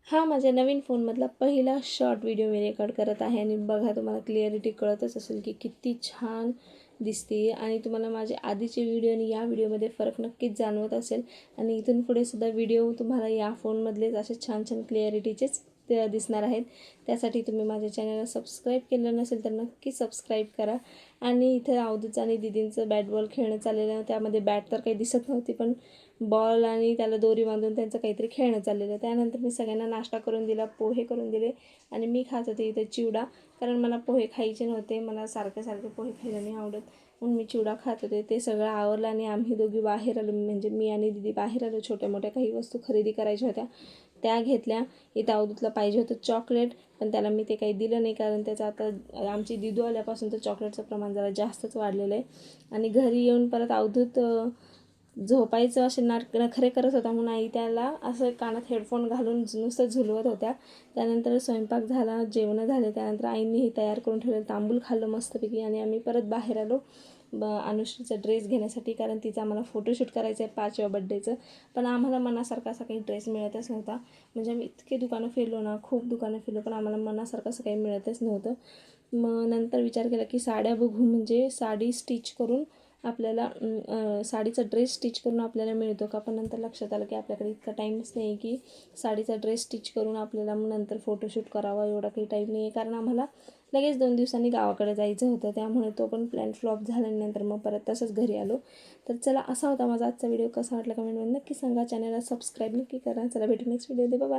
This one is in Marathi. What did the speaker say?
हा माझ्या नवीन फोनमधला पहिला शॉर्ट व्हिडिओ मी रेकॉर्ड करत आहे आणि बघा तुम्हाला क्लिअरिटी कळतच असेल की किती छान दिसते आणि तुम्हाला माझे आधीचे व्हिडिओ आणि या व्हिडिओमध्ये फरक नक्कीच जाणवत असेल आणि इथून पुढे सुद्धा व्हिडिओ तुम्हाला या फोनमधलेच असे छान छान क्लिअरिटीचेच ते दिसणार आहेत। त्यासाठी तुम्ही माझ्या चॅनलला सबस्क्राईब केलं नसेल तर नक्की सबस्क्राईब करा। आणि इथे अवधूतचं आणि दीदींचं बॅट बॉल खेळणं चाललेलं, त्यामध्ये बॅट तर काही दिसत नव्हती पण बॉल आणि त्याला दोरी बांधून त्यांचं काहीतरी खेळणं चाललेलं। त्यानंतर मी सगळ्यांना नाश्ता करून दिला, पोहे करून दिले आणि मी खात होते इथे चिवडा, कारण मला पोहे खायचे नव्हते, मला सारखे सारखे पोहे खायला नाही आवडत, म्हणून मी चिवडा खात होते। ते सगळं आवरलं आणि आम्ही दोघी बाहेर आलो, म्हणजे मी आणि दीदी बाहेर आलो। छोट्या मोठ्या काही वस्तू खरेदी करायच्या होत्या त्या घेतल्या। इथं अवधूतला पाहिजे होतं चॉकलेट, पण त्याला मी ते काही दिलं नाही, कारण त्याचं आता आमची दिदू आल्यापासून तर चॉकलेटचं प्रमाण जरा जास्तच वाढलेलं आहे। आणि घरी येऊन परत अवधूत झोपायचं असे नखरे करत होता, म्हणून आई त्याला असं कानात हेडफोन घालून नुसतं झुलवत होत्या। त्यानंतर स्वयंपाक झाला, जेवणं झाले, त्यानंतर आईंनीही तयार करून ठेवलेलं तांबूल खाल्लं मस्तपैकी आणि आम्ही परत बाहेर आलो अनुश्रीचा ड्रेस घेण्यासाठी, कारण तिचा आम्हाला फोटोशूट करायचं आहे 5व्या बड्डेचं। पण आम्हाला मनासारखा असा काही ड्रेस मिळतच नव्हता, म्हणजे आम्ही इतके दुकानं फिरलो ना, खूप दुकानं फिरलो, पण आम्हाला मनासारखं असं काही मिळतच नव्हतं। मग नंतर विचार केला की साड्या बघू, म्हणजे साडी स्टिच करून आपल्याला साडीचा ड्रेस स्टिच करून आपल्याला मिळतो का। पण नंतर लक्षात आलं की आपल्याकडे इतका टाईमच नाही की साडीचा ड्रेस स्टिच करून आपल्याला मग नंतर फोटोशूट करावा, एवढा काही टाईम नाही आहे, कारण आम्हाला लगेच 2 दिवसांनी गावाकडे जायचं होतं, त्यामुळे तो पण प्लॅन फ्लॉप झाल्यानंतर मग परत तसंच घरी आलो। तर चला, असा होता माझा आजचा व्हिडिओ। कसा वाटला कमेंटमध्ये नक्की सांगा, चॅनलला सबस्क्राईब नक्की करा। चला भेटू नेक्स्ट व्हिडिओ, बाय बाय।